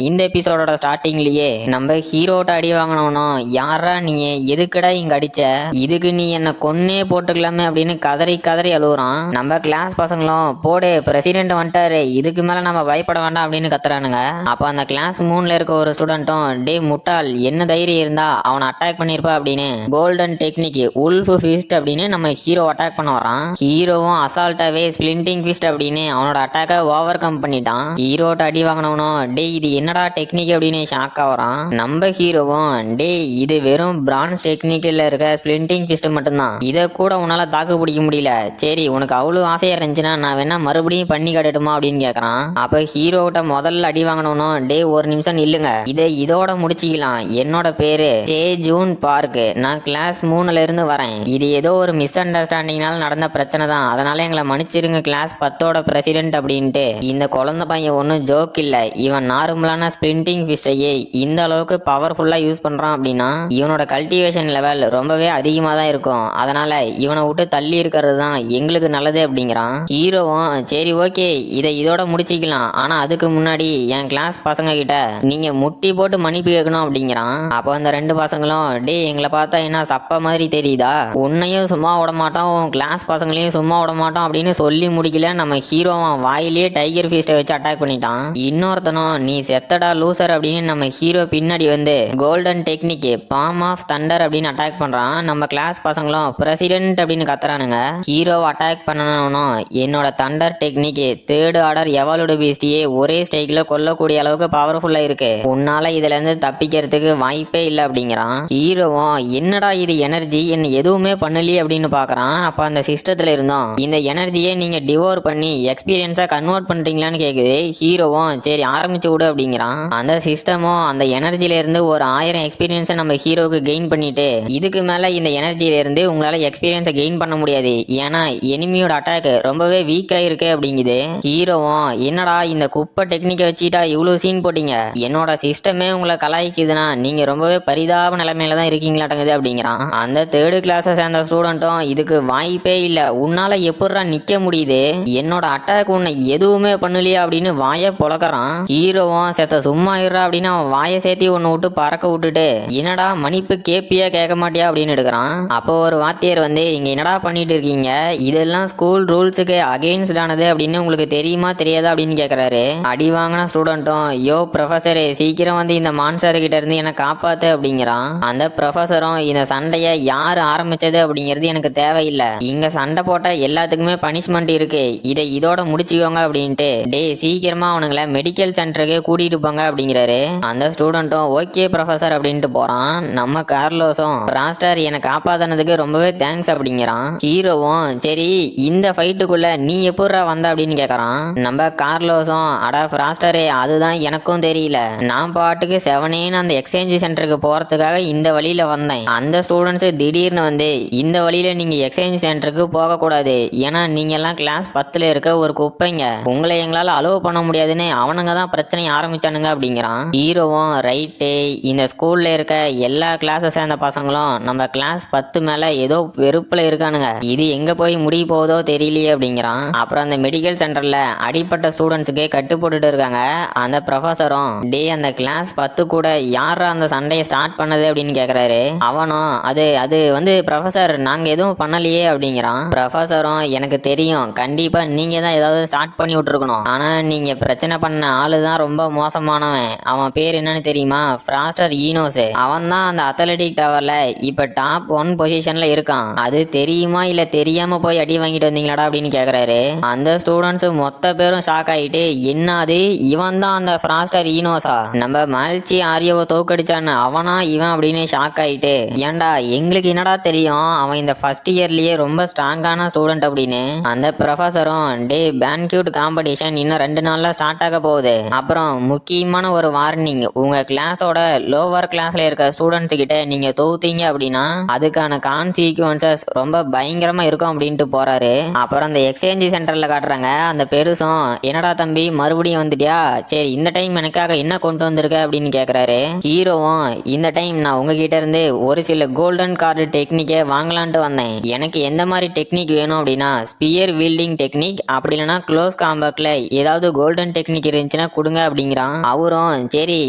இந்த எபிசோடோட ஸ்டார்டிங்லயே நம்ம ஹீரோட்ட அடி வாங்கினவனும் யாரா நீ எதுக்குடா இங்க அடிச்ச, இதுக்கு நீ என்ன கொன்னே போட்டுக்கலாமே அப்படின்னு கதறி கதறி அழுகுறான். நம்ம கிளாஸ் பசங்களும் போடு பிரசிடென்ட் வந்துட்டாரு, இதுக்கு மேல நம்ம பயப்பட வேண்டாம் அப்படின்னு கத்துறானுங்க. அப்ப அந்த கிளாஸ் 3ல இருக்க ஒரு ஸ்டூடெண்ட்டும் டே முட்டாள் என்ன தைரியம் இருந்தா அவனை அட்டாக் பண்ணிருப்பா அப்படின்னு கோல்டன் டெக்னிக் உல்ஃப் ஃபிஸ்ட் அப்படின்னு நம்ம ஹீரோ அட்டாக் பண்ண வரான். ஹீரோவும் அசால்ட்டாவே ஸ்பிளிண்டிங் ஃபிஸ்ட் அப்படின்னு அவனோட அட்டாக்கை ஓவர் கம் பண்ணிட்டான். ஹீரோட்ட அடி வாங்கினவனும் டே இது என்னடா டெக்னிக் அப்படின்னு ஷாக் ஆகுறான். நம்ம ஹீரோவும் டே இது வெறும் பிரான்ஸ் டெக்னிக்ல இருக்க ஸ்பிளிண்டிங் ஃபிஸ்ட் மட்டும்தான், இதை கூட உன்னால தாக்கு பிடிக்க முடியல, சரி உனக்கு அவ்வளவு ஆசையா இருந்துச்சுன்னா நான் வேணா மறுபடியும் பண்ணி காட்டட்டுமா அப்படின்னு கேக்குறான். அப்ப ஹீரோட்ட முதல்ல அடி வாங்கணும் டே ஒரு நிமிஷம் நில்லுங்க, இதை இதோட முடிச்சுக்கலாம், என்னோட பேரு ஜே ஜூன் பார்க், நான் கிளாஸ் 3ல இருந்து வரேன், இது ஏதோ ஒரு மிஸ் அண்டர்ஸ்டாண்டிங்னால நடந்த பிரச்சனை தான், அதனால எங்களை மன்னிச்சிருங்க கிளாஸ் 10ஓட பிரசிடென்ட் அப்படின்ட்டு. இந்த குழந்தை பையன் ஒன்னும் ஜோக் இல்ல, இவன் நார்மலான ஸ்பிளிண்டிங் ஃபிஸ்டையே இந்த அளவுக்கு பவர்ஃபுல்லா யூஸ் பண்றான் அப்படின்னா இவனோட கல்டிவேஷன் லெவல் ரொம்பவே அதிகமா தான் இருக்கும், அதனால இவனை விட்டு தள்ளி இருக்கிறது தான் எங்களுக்கு நல்லது அப்படிங்கிறான். ஹீரோவும் சரி ஓகே இதை இதோட முடிச்சுக்கலாம், ஆனா அதுக்கு முன்னாடி என் கிளாஸ் பசங்க கிட்ட நீங்க முட்டி போட்டு மன்னிப்பு கேட்கணும் அப்படிங்கிறான். அப்போ அந்த ரெண்டு பசங்களும் டே எங்களை பார்த்தா என்ன சப்ப மாதிரி தெரியுதா, உன்னையும் சும்மா விட மாட்டோம் உன் கிளாஸ் பசங்களையும் சும்மா விட மாட்டோம் அப்படின்னு சொல்லி முடிக்கல நம்ம ஹீரோவும் வாயிலேயே டைகர் ஃபீஸ்டை வச்சு அட்டாக் பண்ணிட்டான். இன்னொருத்தனும் நீ செத்தடா லூசர் அப்படின்னு நம்ம ஹீரோ பின்னாடி வந்து golden technique palm of thunder அப்படின்னு அட்டாக் பண்றான். நம்ம கிளாஸ் பசங்களும் பிரசிடென்ட் அப்படின்னு கத்துறானுங்க. ஹீரோவை அட்டாக் பண்ணணும் என்னோட தண்டர் டெக்னிக் தேர்ட் ஆர்டர் எவாலுடு பீஸ்டியே ஒரே ஸ்டைக்ல கொல்லக்கூடிய அளவுக்கு பவர்ஃபுல்லா இருக்கு, உன்னால இதுல இருந்து தப்பிக்கிறதுக்கு வாய்ப்பே இல்லை அப்படிங்கிறான். ஹீரோவும் என்னடா இது எனர்ஜி என்ன எதுவுமே பண்ணலையே அப்படின்னு பாக்குறான். அப்ப அந்த சிஸ்டத்துல இருந்தோம் இந்த எனர்ஜியை நீங்க டிவோர் பண்ணி எக்ஸ்பீரியன்ஸா கன்வெர்ட் பண்றீங்களான்னு கேக்குது. ஹீரோவும் சரி ஆரம்பிச்சு விடு அப்படிங்கிறான். அந்த சிஸ்டமும் அந்த எனர்ஜில இருந்து ஒரு 1000 எக்ஸ்பீரியன்ஸை நம்ம ஹீரோவுக்கு கெயின் பண்ணிட்டு இதுக்கு மேல இந்த எனர்ஜில இருந்து உங்களால எக்ஸ்பீரியன்ஸை கெயின் பண்ண முடியாது, ஏன்னா எனிமியோட அட்டாக் ரொம்பவே வீக்கா இருக்கு அப்படிங்குது. ஹீரோவும் என்னடா இந்த குப்பை டெக்னிக்கை வச்சுட்டா இவ்வளவு சீன் போட்டீங்க, என்னோட சிஸ்டமே உங்களை கலாய்க்குதுன்னா நீங்க ரொம்பவே பரிதாப நிலைமையில தான் இருக்கீங்களாட்டங்குது அப்படிங்கிறான். அந்த தேர்டு கிளாஸை சேர்ந்த ஸ்டூடெண்ட்டும் இதுக்கு வாய்ப்பே இல்லை, உன்னால எப்படா நிக்க முடியுது, என்னோட அட்டாக் உன்னை எதுவுமே பண்ணலையா அப்படின்னு வாயை பொழக்கிறான். ஹீரோவும் செத்த சும்மா இருறா அப்படின்னு அவன் வாயை சேர்த்தி ஒன்று விட்டு பறக்க விட்டுட்டு என்னடா மன்னிப்பு கேப்பியா கேட்க மாட்டியா அப்படின்னு எடுக்கிறான். அப்போ ஒரு வாத்தியார் வந்து இங்க என்னடா பண்ணிட்டு இருக்கீங்க, இதெல்லாம் ஸ்கூல் ரூல்ஸுக்கு அகெயின்ஸ்ட் ஆனது அப்படின்னு உங்களுக்கு தெரியுமா தெரியாதா அப்படின்னு கேட்கறாரு. அடி வாங்கின ஸ்டூடெண்ட்டும் யோ ப்ரொஃபஸரு சீக்கிரம் வந்து இந்த மான்ஸ்டர் கிட்ட இருந்து என்னை காப்பாத்து அப்படிங்கிறான். அந்த ப்ரொஃபஸரும் இந்த சண்டையை யார் ஆரம்பிச்சது அப்படிங்கிறது எனக்கு தேவையில்லை, இங்க சண்டை போட்ட எல்லாத்துக்குமே பனிஷ்மெண்ட் இருக்கு, இதை இதோட முடிச்சுக்கோங்க அப்படின்ட்டு டே சீக்கிரமா அவனுங்களை மெடிக்கல் சென்டருக்கு கூட்டிட்டு போங்க அப்படிங்கிறாரு. அந்த ஸ்டூடெண்ட்டும் ஓகே ப்ரொஃபசர் அப்படின்ட்டு போறான். நம்ம கார்லோஸும் பிராஸ்டர் என்னை காப்பாத்தினதுக்கு ரொம்பவே தேங்க்ஸ் அப்படிங்கிறான். ஹீரோவும் சரி இந்த ஃபைட்டுக்குள்ள நீ எப்படா வந்த அப்படின்னு கேக்குறான். நம்ம கார்லோஸும் அட பிராஸ்டரே அதுதான் எனக்கும் தெரியல, நான் பாட்டுக்கு செவனேன்னு அந்த எக்ஸ்சேஞ்ச் சென்டருக்கு போறதுக்காக இந்த வழியில வந்தேன், அந்த ஸ்டூடெண்ட்ஸ் திடீர்னு வந்து இந்த வழியில நீங்க எக்ஸ்சேஞ்ச் சென்டருக்கு போக கூடாது, ஏன்னா நீங்க எல்லாம் கிளாஸ் 10ல இருக்க ஒரு குப்பைங்க, உங்களை எங்களால அலோவ் பண்ண முடியாதுன்னு அவனுங்க தான் பிரச்சனையை ஆரம்பிச்சானுங்க அப்படிங்கிறான். ஹீரோவும் ரைட்டு இந்த ஸ்கூல்ல இருக்க எல்லா கிளாஸை சேர்ந்த பசங்களும் நம்ம கிளாஸ் 10 மேல ஏதோ வெறுப்புல இருக்கானுங்க, இது எங்க போய் முடிய போதோ தெரியலையே அப்படிங்கிறான். அப்புறம் அந்த மெடிக்கல் சென்டர்ல அடிப்பட்ட ஸ்டூடெண்ட்ஸுக்கு கட்டு போட்டுட்டு இருக்காங்க. அந்த ப்ரொஃபஸரும் டே அந்த கிளாஸ் 10 கூட யாரா அந்த சண்டையை ஸ்டார்ட் பண்ணது அப்படின்னு கேக்குறாரு. அவனும் அது அது வந்து ப்ரொஃபஸர் நாங்க எதுவும் பண்ணலையே அப்படிங்கிறான். ப்ரொஃபஸரும் எனக்கு தெரியும் கண்டிப்பா நீங்க தான் ஏதாவது ஸ்டார்ட் பண்ணி விட்டுருக்கணும், ஆனா நீங்க பிரச்சனை பண்ண ஆளுதான் ரொம்ப மோசமானவன், அவன் பேர் என்னன்னு தெரியுமா, பிராஸ்டர் ஈனோஸ், அவன் தான் அந்த அத்லெட்டிக் டவர்ல இப்ப டாப் 1 பொசிஷன்ல இருக்கான், அது தெரியுமா இல்ல தெரியாம போய் அடி வாங்கிட்டு வந்தீங்களாடா அப்படின்னு கேக்குறாரு. அந்த ஸ்டூடெண்ட்ஸ் மொத்த பேரும் ஷாக் ஆயிட்டு என்னது இவன் தான் அந்த பிராஸ்டர் ஈனோஸா, நம்ம மால்ச்சி ஆரியோவை தோக்கடிச்சான்னு அவனா இவன் அப்படின்னு ஷாக் ஆயிட்டு ஏன்டா எங்களுக்கு என்னடா தெரியும் அவன் இந்த ஃபர்ஸ்ட் இயர்லயே ரொம்ப ஸ்ட்ராங்கான ஸ்டூடெண்ட் அப்படின்னு. அந்த ப்ரொஃபஸரும் டே பேன்க்யூட் காம்படிஷன் இன்னும் 2 நாள்ல ஸ்டார்ட் ஆக போகுது, அப்புறம் முக்கியமான ஒரு வார்னிங், உங்க கிளாஸோட லோவர் கிளாஸ்ல இருக்க ஸ்டூடெண்ட்ஸ் கிட்ட நீங்க தோத்தீங்க அப்படின்னா அதுக்கான கான்சிக்வன்சஸ் ரொம்ப பயங்கரமா இருக்கும் அப்படின்ட்டு போறாரு. அப்புறம் அந்த எக்ஸ்சேஞ்ச் சென்டர்ல காட்டுறாங்க. அந்த பெருசும் என்னடா தம்பி மறுபடியும் வந்துட்டியா, சரி இந்த டைம் எனக்காக என்ன கொண்டு வந்திருக்க அப்படின்னு கேக்குறாரு. ஹீரோவும் இந்த டைம் நான் உங்ககிட்ட இருந்து ஒரு சில கோல்டன் கார்டு டெக்னிக்கை வாங்கலான்ட்டு வந்தேன், எனக்கு எந்த மாதிரி டெக்னிக் வேணும் அப்படின்னா ஸ்பியர் வீல்டிங் டெக்னிக் அப்படி இல்லைன்னா க்ளோஸ் காம்பேக்ட்ல ஏதாவது கோல்டன் டெக்னிக் இருந்துச்சுன்னா கொடுங்க அப்படிங்கிறான். கேக்குறான். அவரும் சரி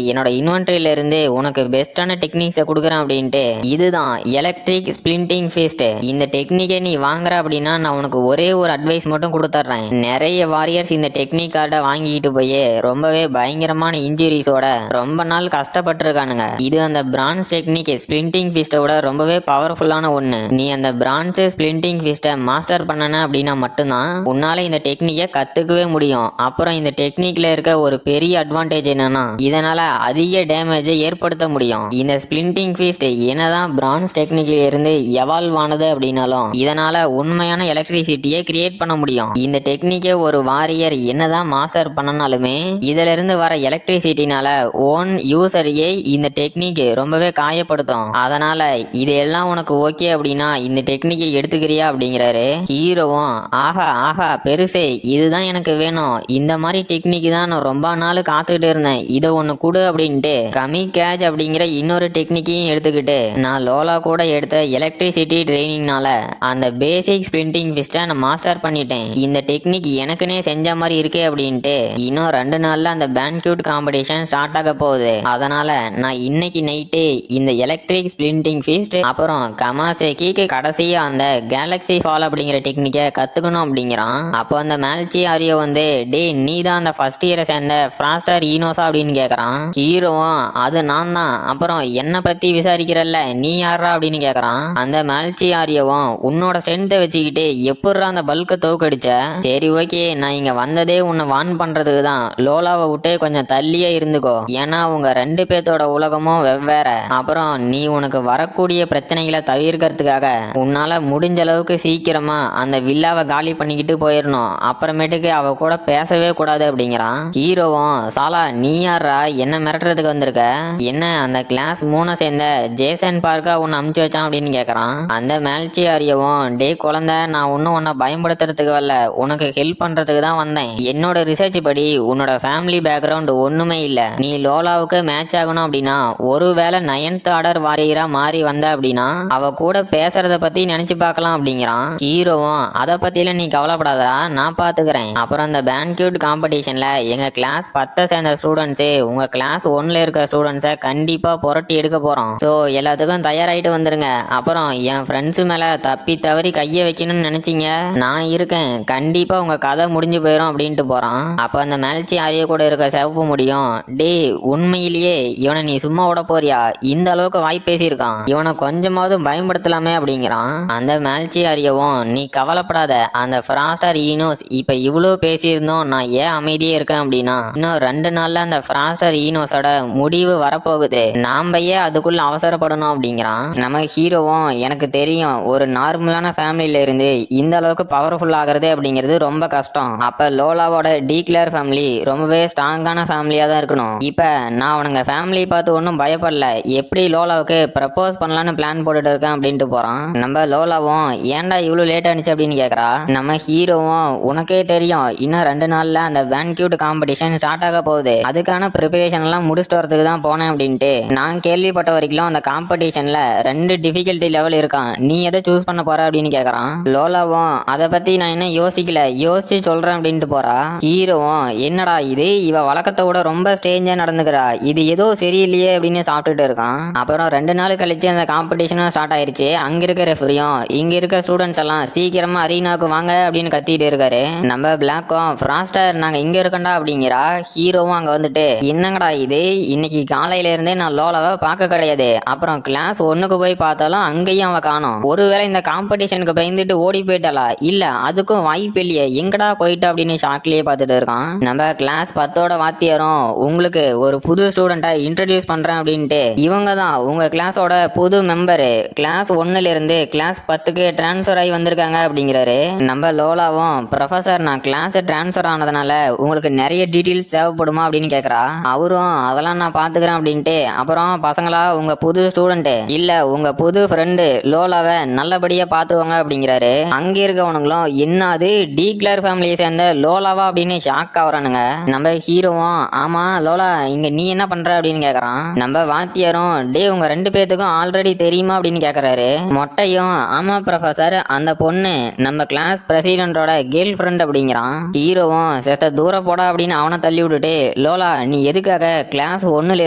என்னோட இன்வென்டரியில இருந்து உனக்கு பெஸ்டான டெக்னிக்ஸை கொடுக்குறேன் அப்படின்ட்டு இதுதான் எலக்ட்ரிக் ஸ்பிளிண்டிங் ஃபிஸ்ட். இந்த டெக்னிக்கை நீ வாங்குற அப்படின்னா நான் உனக்கு ஒரே ஒரு அட்வைஸ் மட்டும் கொடுத்துட்றேன். நிறைய வாரியர்ஸ் இந்த டெக்னிக் கார்டை வாங்கிட்டு போய் ரொம்பவே பயங்கரமான இன்ஜுரிஸோட ரொம்ப நாள் கஷ்டப்பட்டிருக்கானுங்க. இது அந்த பிரான்ஸ் டெக்னிக் ஸ்பிளிண்டிங் ஃபிஸ்டோட ரொம்பவே பவர்ஃபுல்லான ஒண்ணு. நீ அந்த பிரான்ஸ் ஸ்பிளிண்டிங் ஃபிஸ்டை மாஸ்டர் பண்ணன அப்படின்னா மட்டும்தான் உன்னால இந்த டெக்னிக்கை கத்துக்கவே முடியும். அப்புறம் இந்த டெக்னிக்ல இருக்க ஒரு பெரிய அட்வான்டேஜ் என்னன்னா இதனால அதிக டேமேஜை ஏற்படுத்த முடியும். இந்த ஸ்பிளிண்டிங் ஃபிஸ்ட் என்னதான் பிரான்ஸ் டெக்னிக்ல இருந்து எவால்வ் ஆனது அப்படின்னாலும் இதனால உண்மையான எலக்ட்ரிசிட்டியை கிரியேட் பண்ண முடியும். இந்த டெக்னிக்கை ஒரு வாரியர் என்னதான் மாஸ்டர் பண்ணனாலுமே இதுல இருந்து வர எலக்ட்ரிசிட்டினால ஓன் யூசரையே இந்த டெக்னிக் ரொம்பவே காயப்படுத்தும். அதனால இதெல்லாம் உனக்கு ஓகே அப்படின்னா இந்த டெக்னிக்கை எடுத்துக்கிறியா அப்படிங்கிறாரு. ஹீரோவும் ஆஹா ஆஹா பெருசே இதுதான் எனக்கு வேணும், இந்த மாதிரி டெக்னிக் தான் நான் ரொம்ப நாள் காத்துக்கிட்டு இருந்தேன், இதை ஒண்ணு கொடு அப்படின்ட்டு கமி கேஜ் அப்படிங்கிற இன்னொரு டெக்னிக்கையும் எடுத்துக்கிட்டு நான் லோலா கூட எடுத்த எலக்ட்ரிசிட்டி ட்ரைனிங்னால அந்த பேசிக் ஸ்பிளிண்டிங் ஃபிஸ்டை நான் மாஸ்டர் பண்ணிட்டேன். இந்த டெக்னிக் எனக்குன்னே செஞ்ச மாதிரி இருக்கே அப்படின்ட்டு இன்னும் 2 நாள்ல அந்த பேன்க்யூட் காம்படிஷன் ஸ்டார்ட் ஆக போகுது. அதனால நான் இன்னைக்கு நைட்டு இந்த எலக்ட்ரிக் ஸ்பிளிண்டிங் ஃபிஸ்ட் அப்புறம் கமாசேக்கிக்கு கடைசியா அந்த கேலக்ஸி ஃபால் அப்படிங்கிற டெக்னிக்கை கத்துக்கணும் அப்படிங்கிறான். அப்போ அந்த மேல்ச்சி ஆரியோ வந்து டே நீ தான் அந்த ஃபர்ஸ்ட் இயரை சேர்ந்த ஃப்ராஸ்டர் ஈனோஸா அப்படின்னு கேக்குறான். ஹீரோவும் அது நான் தான், அப்புறம் என்ன பத்தி விசாரிக்கிறல்ல நீ யாரா அப்படின்னு கேக்குறான். அந்த மேல்ச்சி ஆரியவும் உன்னோட ஸ்ட்ரென்த்தை வச்சுக்கிட்டு எப்படா அந்த பல்கை தோக்கடிச்ச, சரி ஓகே நான் இங்க வந்ததே உன்னை வான் பண்றதுக்கு தான், லோலாவை விட்டு கொஞ்சம் தள்ளியே இருந்துக்கோ, ஏன்னா உங்க 2 பேர்த்தோட உலகமும் வெவ்வேற. அப்புறம் நீ உனக்கு வரக்கூடிய பிரச்சனைகளை தவிர்க்கிறதுக்காக உன்னால முடிஞ்ச அளவுக்கு சீக்கிரமா அந்த வில்லாவை காலி பண்ணிக்கிட்டு போயிடணும், அப்புறமேட்டுக்கு அவ கூட பேசவே கூடாது அப்படிங்கிறான். ஹீரோவும் சாலா நீ யாரா என்ன மிரட்டுறதுக்கு வந்திருக்க, என்ன அந்த கிளாஸ் 3 சேர்ந்த ஜேசன் பார்க்கா உன்னை அமுச்சு வச்சான் அப்படின்னு கேக்குறான். அந்த மேல்ச்சி ஆரியவும் டே குழந்தை நான் ஒன்னும் உன்னை பயன்படுத்துறதுக்கு வரல, உனக்கு ஹெல்ப் பண்றதுக்கு தான் வந்தேன். என்னோட ரிசர்ச் படி உன்னோட ஃபேமிலி பேக்ரவுண்ட் ஒண்ணுமே இல்ல, நீ லோலாவுக்கு மேட்ச் ஆகணும் அப்படின்னா ஒருவேளை 9th ஆர்டர் வாரியரா மாறி வந்த அப்படின்னா அவ கூட பேசுறத பத்தி நினைச்சு பார்க்கலாம் அப்படிங்கிறான். ஹீரோவும் அதை பத்தில நீ கவலைப்படாதா நான் பாத்துக்கிறேன். அப்புறம் அந்த பேன்க்யூட் காம்படிஷன்ல எங்க கிளாஸ் 10 சேர்ந்த ஸ்டூடெண்ட்ஸ் உங்க கிளாஸ் 1ல இருக்க ஸ்டூடெண்ட்ஸை கண்டிப்பா புரட்டி எடுக்க போறோம். ஸோ எல்லாத்துக்கும் தயாராயிட்டு வந்துருங்க. அப்புறம் என் ஃப்ரெண்ட்ஸ் மேல தப்பி தவறி கையை வைக்கணும்னு நினைச்சீங்க நான் இருக்கேன், கண்டிப்பா உங்க கதை முடிஞ்சு போயிடும் அப்படின்ட்டு போறான். அப்ப அந்த மேல்ச்சி ஆரிய கூட இருக்க சிவப்பு முடியும் டே உண்மையிலேயே இவனை நீ சும்மா விட போறியா, இந்த அளவுக்கு வாய் பேசியிருக்கான், இவனை கொஞ்சமாவது பயன்படுத்தலாமே அப்படிங்கிறான். அந்த மேல்ச்சி ஆரியவும் நீ கவலைப்படாத, அந்த ஃப்ராஸ்டர் ஈனோஸ் இப்ப இவ்வளவு பேசியிருந்தோம் நான் ஏன் அமைதியே இருக்கேன் அப்படின்னா இன்னும் 2 நாள்ல அந்த ஃப்ராஸ்டர் ஈனோஸோட முடிவு வரப்போகுது, நாம ஏன் அதுக்குள்ள அவசரப்படணும் அப்படிங்கிறான். நம்ம ஹீரோவும் எனக்கு தெரியும் ஒரு நார்மலான ஃபேமிலியில இருந்து இந்த அளவுக்கு பவர்ஃபுல் ஆகிறது அப்படிங்கிறது ரொம்ப கஷ்டம், அப்ப லோலாவோட டீக்ளேர் ஃபேமிலி ரொம்பவே ஸ்ட்ராங்கான ஃபேமிலியா தான் இருக்கணும். இப்ப நான் அவனுங்க ஃபேமிலி பார்த்து ஒன்றும் பயப்படல, எப்படி லோலாவுக்கு ப்ரப்போஸ் பண்ணலான்னு பிளான் போட்டுட்டு இருக்கேன் அப்படின்ட்டு போறான். நம்ம லோலாவும் ஏன்டா இவ்வளவு லேட் ஆனிச்சு அப்படின்னு கேக்குறா. நம்ம ஹீரோவும் உனக்கே தெரியும் இன்னும் 2 நாள்ல அந்த பேன்க்யூட் காம்படிஷன் ஸ்டார்ட் ஆக போகுது, அதுக்கான ப்ரிப்பரேஷன் எல்லாம் முடிச்சுட்டு வரதுக்கு தான் போனேன் அப்படின்ட்டு நான் கேள்விப்பட்ட வரைக்கும் அந்த காம்படிஷன்ல 2 டிஃபிகல்ட்டி லெவல் இருக்கான், நீ எதை சூஸ் பண்ண போற அப்படின்னு கேக்குறான். லோலாவும் அதை பத்தி நான் என்ன யோசிக்கல, யோசிச்சு சொல்றேன் அப்படின்ட்டு போறா. ஹீரோவும் என்னடா இது இவ வழக்கத்தை விட ரொம்ப ஸ்டேஞ்சா நடந்துக்கிறா, இது ஏதோ சரியில்லையே அப்படின்னு சாப்பிட்டுட்டு இருக்கான். அப்புறம் 2 நாள் கழிச்சு அந்த காம்படிஷனும் ஸ்டார்ட் ஆயிருச்சு. அங்க இருக்க ரெஃபரியும் இங்க இருக்க ஸ்டூடெண்ட்ஸ் எல்லாம் சீக்கிரமா அரீனாவுக்கு வாங்க அப்படின்னு கத்திட்டு இருக்காரு. நம்ம பிளாக்கும் ஃப்ராஸ்டர் நாங்க இங்க இருக்கண்டா அப்படிங்கிறா. ஹீரோவும் அங்க வந்துட்டு என்னங்கடா இது இன்னைக்கு காலையில இருந்தே நான் லோலாவை பார்க்க கிடையாது, அப்புறம் கிளாஸ் 1க்கு போய் பார்த்தாலும் அங்கேயும் அவ காணோம், ஒருவேளை இந்த காம்படிஷனுக்கு பயந்துட்டு ஓடி போயிட்டாளா, இல்ல அதுக்கும் வாய்ப்பு இல்லையே, எங்கடா போயிட்டா அப்படின்னு ஷாக்லயே பார்த்துட்டு இருக்கான். நம்ம கிளாஸ் 10ஓட வாத்தியாரும் உங்களுக்கு ஒரு புது ஸ்டூடெண்ட்டை இன்ட்ரடியூஸ் பண்றேன் அப்படின்ட்டு இவங்க தான் உங்க கிளாஸோட புது மெம்பரு, கிளாஸ் 1ல இருந்து கிளாஸ் 10க்கு டிரான்ஸ்ஃபர் ஆகி வந்திருக்காங்க அப்படிங்கிறாரு. நம்ம லோலாவும் ப்ரொஃபசர் நான் கிளாஸ் டிரான்ஸ்ஃபர் ஆனதுனால உங்களுக்கு நிறைய டீட்டெயில்ஸ் தேவைப்படுமா அப்படின்னு கேக்குறா. அவரும் அதெல்லாம் நான் பாத்துக்கிறேன் அப்படின்ட்டு அப்புறம் பசங்களா உங்க புது ஸ்டூடெண்ட் இல்ல உங்க புது ஃப்ரெண்டு லோலாவை நல்லபடியா பாத்துவாங்க அப்படிங்கிறாரு. அங்க இருக்கவனுங்களும் என்னது டீக்ளேர் ஃபேமிலியை சேர்ந்த லோலாவா அப்படின்னு ஷாக் ஆகுறானுங்க. நம்ம ஹீரோவும் ஆமா லோலா இங்க நீ என்ன பண்ற அப்படின்னு கேக்குறான். நம்ம வாத்தியாரும் டே உங்க 2 பேத்துக்கும் ஆல்ரெடி தெரியுமா அப்படின்னு கேக்குறாரு. மொட்டையும் ஆமா ப்ரொஃபசர் அந்த பொண்ணு நம்ம கிளாஸ் பிரசிடென்டோட கேர்ள் ஃப்ரெண்ட் அப்படிங்கிறான். ஹீரோவும் செத்த தூர போடா அப்படின்னு அவனை தள்ளி விட்டுட்டு லோலா நீ எதுக்காக கிளாஸ் 1ல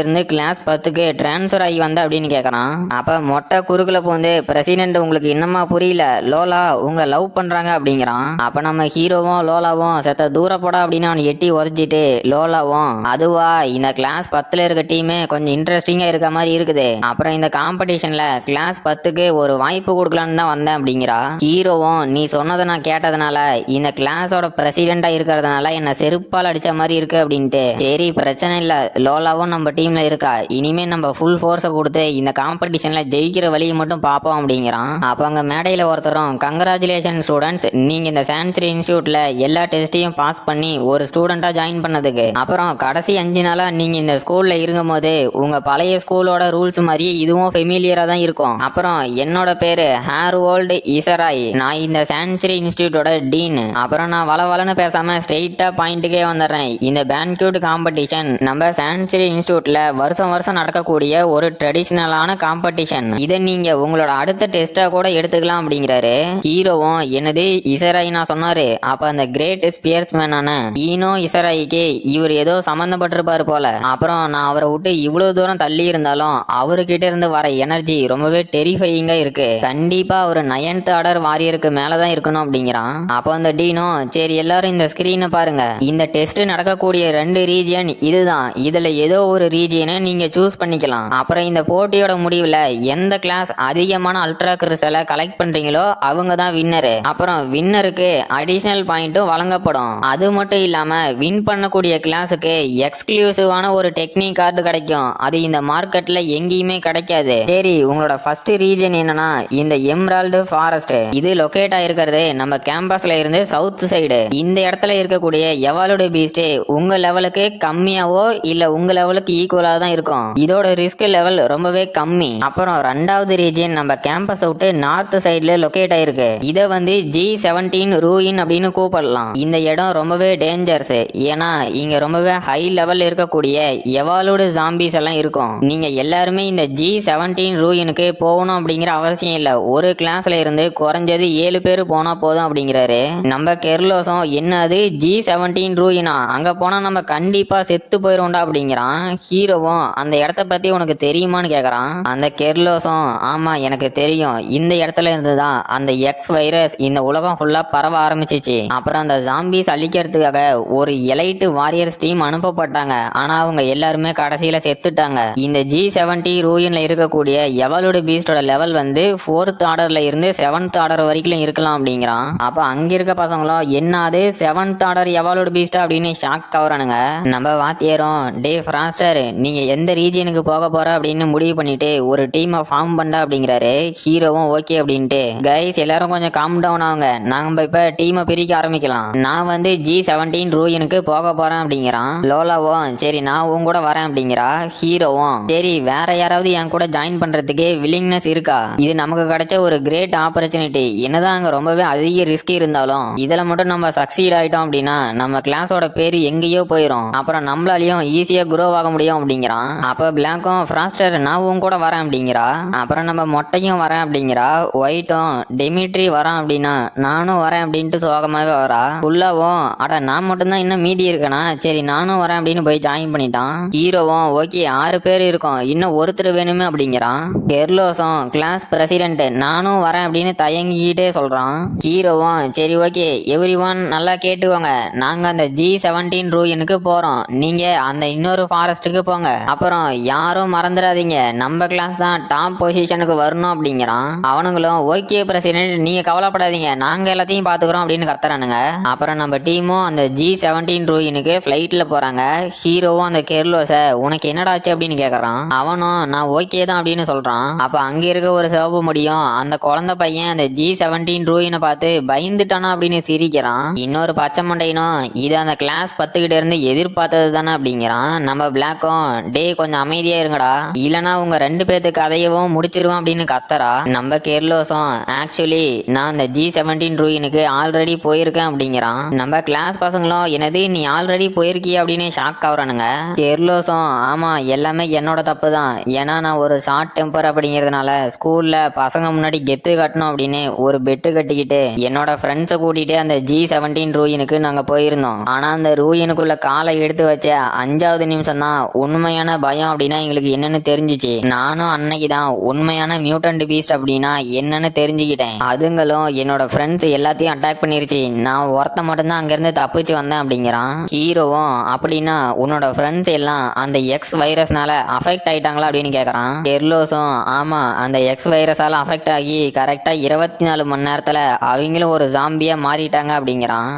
இருந்து கிளாஸ் 10க்கு டிரான்ஸ்ஃபர் ஆகி வந்த அப்படின்னு கேக்குறான். அப்ப மொட்டை குறுக்குல போந்து பிரசிடென்ட் உங்களுக்கு இன்னமா புரியல, லோலா உங்களை லவ் பண்றாங்க அப்படிங்கிறான். அப்ப நம்ம ஹீரோவும் லோலாவும் செத்த தூர போடா அப்படின்னு அவன் எட்டி உதச்சிட்டு லோலாவும் அதுவா இந்த கிளாஸ் 10ல இருக்க டீமே கொஞ்சம் இன்ட்ரெஸ்டிங்கா இருக்க மாதிரி இருக்குது, அப்புறம் இந்த காம்படிஷன்ல கிளாஸ் 10க்கு ஒரு வாய்ப்பு கொடுக்கலான்னு தான் வந்தேன் அப்படிங்கிறா. ஹீரோவும் நீ சொன்னதை நான் கேட்டதுனால இந்த கிளாஸோட பிரசிடென்டா இருக்கிறதுனால என்ன செருப்பால் அடிச்ச மாதிரி இருக்கு அப்படின்ட்டு. சரி பிரச்சனை இல்ல, லோலாவும் நம்ம டீம்ல இருக்கா, இனிமே நம்ம ஃபுல் ஃபோர்ஸை கொடுத்து இந்த காம்படிஷன்ல ஜெயிக்கிற வழியை மட்டும் பார்ப்போம் அப்படிங்கிறான். அப்ப அங்க மேடையில ஒருத்தரும் கங்க்ராச்சுலேஷன் ஸ்டூடெண்ட்ஸ், நீங்க இந்த சான்சுரி இன்ஸ்டியூட்ல எல்லா டெஸ்டையும் பாஸ் பண்ணி ஒரு ஸ்டூடெண்டா ஜாயின் பண்ணதுக்கு அப்புறம் கடைசி 5 நாளா நீங்க இந்த ஸ்கூல்ல இருக்கும் போது உங்க பழைய ஸ்கூலோட ரூல்ஸ் மாதிரியே இதுவும் ஃபெமிலியரா தான் இருக்கும். அப்புறம் என்னோட பேரு ஹேர்வோல்டு இசராய், நான் இந்த சான்சுரி இன்ஸ்டியூட்டோட டீன். அப்புறம் நான் வளவலன்னு பேசாம ஸ்ட்ரெயிட்டா பாயிண்ட்டுக்கே வந்துடுறேன். இந்த பேன்க்யூட் காம்படிஷன் நம்ம சான்சுரி இன்ஸ்டியூட்ல வருஷம் வருஷம் நடக்கக்கூடிய ஒரு ட்ரெடிஷ்னலான காம்படிஷன், இதை நீங்க உங்களோட அடுத்த டெஸ்டா கூட எடுத்துக்கலாம் அப்படிங்கிறாரு. ஹீரோவும் என்னது இசராய் நான் சொன்னாரு, அப்ப அந்த கிரேட் ஸ்பியர்ஸ்மேனான ஈனோ இசராய்க்கு இவர் ஏதோ சம்பந்தப்பட்டிருப்பாரு போல. அப்புறம் நான் அவரை விட்டு இவ்வளவு தூரம் தள்ளி இருந்தாலும் அவர்கிட்ட இருந்து வர எனர்ஜி ரொம்பவே டெரிஃபையிங்கா இருக்கு, கண்டிப்பா அவர் 9th ஆர்டர் வாரியருக்கு மேலதான் இருக்கணும் அப்படிங்கிறான். அப்போ அந்த டீனோ சரி எல்லாரும் இந்த ஸ்கிரீனை பாருங்க, இந்த டெஸ்ட் நடக்கக்கூடிய 2 ரீஜியன் இதுதான், இதுல ஏதோ ஒரு ரீஜியனை நீங்க சூஸ் பண்ணிக்கலாம். அப்புறம் இந்த போட்டியோட முடிவுல எந்த கிளாஸ் அதிகமான அல்ட்ரா கிறிஸ்டலை கலெக்ட் பண்றீங்களோ அவங்க தான் வின்னரு. அப்புறம் வின்னருக்கு அடிஷனல் பாயிண்ட்டும் வழங்கப்படும். அது மட்டும் இல்லாம வின் பண்ணக்கூடிய கிளாஸுக்கு எக்ஸ்க்ளூசிவான ஒரு டெக்னிக் கார்டு கிடைக்கும், அது இந்த மார்க்கெட்ல எங்கேயுமே கிடைக்காது. சரி உங்களோட ஃபர்ஸ்ட் ரீஜன் என்னன்னா இந்த எம்ரால்டு ஃபாரஸ்ட், இது லொகேட் ஆயிருக்கிறது நம்ம கேம்பஸ்ல இருந்து சவுத் சைடு. இந்த இடத்துல இருக்கக்கூடிய எவாலுடைய பீஸ்ட் உங்க லெவலுக்கு கம்மியாவோ இல்ல உங்க லெவலுக்கு ஈக்குவலா தான் இருக்கும், இதோட ரிஸ்க் லெவல் ரொம்பவே கம்மி. அப்புறம் 2வது ரீஜன் நம்ம கேம்பஸ் விட்டு நார்த் சைடுல லொகேட் ஆயிருக்கு, இதை வந்து G17 ரூயின் அப்படின்னு கூப்பிடலாம். இந்த இடம் ரொம்பவே டேஞ்சர்ஸ், ஏன்னா இங்க ரொம்பவே ஹை லெவல்ல இருக்கக்கூடிய எவாலுடு ஜாம்பிஸ் எல்லாம் இருக்கும். நீங்க எல்லாருமே இந்த G17 ரூயினுக்கு போகணும் அப்படிங்கிற அவசியம் இல்ல, ஒரு கிளாஸ்ல இருந்து குறைஞ்சது 7 பேர் போனா போதும் அப்படிங்கிறாரு. நம்ம கெர்லோஸும் என்னது G17 ரூயினா, அங்க போனா நம்ம கண்டிப்பா செத்து போயிருவோம்டா அப்படிங்கிறான். ஹீரோவும் அந்த இடத்த பத்தி உனக்கு தெரியுமான்னு கேக்குறான். அந்த கெர்லோஸும் ஆமா எனக்கு தெரியும், இந்த இடத்துல இருந்துதான் அந்த எக்ஸ் வைரஸ் இந்த உலகம் ஃபுல்லா பரவ ஆரம்பிச்சிச்சு. அப்புறம் அந்த ஜாம்பிஸ் அழிக்கிறதுக்காக ஒரு எலைட் வாரியர்ஸ் டீம் அனுப்பப்பட்டாங்க, ஆனா அவங்க எல்லாருமே கடைசியில செத்துட்டாங்க. இந்த G70 ரூயின்ல இருக்கக்கூடிய எவலோட பீஸ்டோட லெவல் வந்து 4th ஆர்டர்ல இருந்து 7th ஆர்டர் வரைக்கும் இருக்கலாம் அப்படிங்கிறான். அப்ப அங்க இருக்க பசங்களும் என்னது 7th ஆர்டர் எவலோட பீஸ்டா அப்படின்னு ஷாக் ஆகுறானுங்க. நம்ம வாத்தியாரும் டே ஃப்ராஸ்டர் நீங்க எந்த ரீஜியனுக்கு போக போற அப்படின்னு முடிவு பண்ணிட்டு ஒரு டீமை ஃபார்ம் பண்ண அப்படிங்கிறாரு. ஹீரோவும் ஓகே அப்படின்ட்டு கைஸ் எல்லாரும் கொஞ்சம் காம் டவுன் ஆகுங்க, நாம இப்ப டீமை பிரிக்க ஆரம்பிக்கலாம், நான் வந்து G17 ரூயினுக்கு போக போறேன் அப்படிங்கிறான். லோலாவும் சரி நான் உன் கூட வரேன் அப்படிங்கிறா. ஹீரோவும் சரி வேற யாராவது என் கூட ஜாயின் பண்றதுக்கு வில்லிங்னஸ் இருக்கா, இது நமக்கு கிடைச்ச ஒரு கிரேட் ஆப்பர்ச்சுனிட்டி, என்னதான் அங்க ரொம்பவே அதிக ரிஸ்க் இருந்தாலும் இதுல மட்டும் நம்ம சக்சீட் ஆயிட்டோம் அப்படின்னா நம்ம கிளாஸோட பேரு எங்கேயோ போயிடும், அப்புறம் நம்மளாலையும் ஈஸியா குரோ ஆக முடியும் அப்படிங்கிறான். அப்ப பிளாக்கும் ஃப்ராஸ்டர் நான் உன் கூட வரேன் அப்படிங்கிறா. அப்புறம் நம்ம மொட்டையும் வரேன் அப்படிங்கிறா. ஒயிட்டும் டெமிட்ரி வரான் அப்படின்னா நானும் வரேன் அப்படின்ட்டு சோகமாவே வரா. ஃபுல்லாவும் அட நான் மட்டும்தான் இன்னும் மீதி இருக்கேனா, சரி நானும் வரேன் அப்படின்னு போய் ஜாயின் பண்ணிட்டான். ஹீரோவும் ஓகே 6 பேர் இருக்கோம், இன்னும் ஒருத்தர் வேணுமே அப்படிங்கிறான். கெர்லோஸும் கிளாஸ் பிரசிடென்ட் நானும் வரேன் அப்படின்னு தயங்கிக்கிட்டே சொல்றான். ஹீரோவும் சரி ஓகே எவ்ரி ஒன் நல்லா கேட்டுக்கோங்க, நாங்க அந்த G17 ரூயினுக்கு போறோம், நீங்க அந்த இன்னொரு ஃபாரஸ்ட்டுக்கு போங்க, அப்புறம் யாரும் மறந்துடாதீங்க நம்ம கிளாஸ் தான் டாப் பொசிஷனுக்கு வரணும் அப்படிங்கிறான். அவனுங்களும் ஓகே பிரசிடென்ட் நீங்க கவலைப்படாதீங்க நாங்க எல்லாத்தையும் பாத்துக்கிறோம் அப்படின்னு கத்துறானுங்க. அப்புறம் நம்ம டீமும் அந்த G17 ரூயினுக்கு ஃபிளைட்ல போறாங்க. ஹீரோவும் அந்த கெர்லோஸ உனக்கு என்னடாச்சு அப்படின்னு கேக்குறான். அவனும் நான் ஓகே தான் அப்படின்னு சொல்றான். அப்ப அங்க இருக்க ஒரு சிவப்பு முடியும் அந்த குழந்தை பையன் அந்த G17 ரூயினை பார்த்து பயந்துட்டானா அப்படின்னு சிரிக்கிறான். இன்னொரு பச்சை மண்டையனும் இது அந்த கிளாஸ் 10 கிட்ட இருந்து எதிர்பார்த்தது தானே அப்படிங்கிறான். நம்ம பிளாக்கும் டே கொஞ்சம் அமைதியா இருங்கடா, இல்லனா உங்க 2 பேர்த்து கதையவும் முடிச்சிருவான் அப்படின்னு கத்தரா. நம்ம கெர்லோஸும் ஆக்சுவலி நான் அந்த G17 ரூயினுக்கு ஆல்ரெடி போயிருக்கேன் அப்படிங்கிறான். நம்ம கிளாஸ் பசங்களும் என்னது நீ ஆல்ரெடி போயிருக்கிய அப்படின்னு ஷாக் ஆகுறானுங்க. கெர்லோஸும் ஆமா எல்லாமே என்னோட தப்பு தான், ஏன்னா நான் ஒரு ஷார்ட் டெம்பர் அப்படிங்கிறதுனால ஸ்கூல்ல பசங்க முன்னாடி கெத்து கட்டணும் அப்படின்னு ஒரு பெட்டு கட்டிக்கிட்டு என்னோட ஃப்ரெண்ட்ஸை கூட்டிட்டு அந்த G17 ரூயினுக்கு நாங்க போயிருந்தோம், ஆனா அந்த ரூயினுக்குள்ள காலை எடுத்து வச்ச 5வது நிமிஷம் தான் உண்மையான பயம் அப்படின்னா எங்களுக்கு என்னன்னு தெரிஞ்சிச்சு. நானும் அன்னைக்கு தான் உண்மையான மியூட்டன்ட் பீஸ்ட் அப்படின்னா என்னன்னு தெரிஞ்சுக்கிட்டேன். அதுங்களும் என்னோட ஃப்ரெண்ட்ஸ் எல்லாத்தையும் அட்டாக் பண்ணிருச்சு. நான் ஒருத்த மட்டும்தான் அங்கிருந்து தப்பிச்சு வந்தேன் அப்படிங்கிறான். ஹீரோவும் அப்படின்னா உன்னோட ஃப்ரெண்ட்ஸ் எல்லாம் அந்த எக்ஸ் வைரஸ்னால அஃபெக்ட் ஆயிட்டாங்களா அப்படின்னு கேக்குறான். கெர்லோஸும் ஆமா அந்த எக்ஸ் வைரஸால அஃபெக்ட் ஆகி கரெக்டா 24 மணி நேரத்துல அவங்களும் ஒரு ஜாம்பியா மாறிட்டாங்க அப்படிங்கிறான்.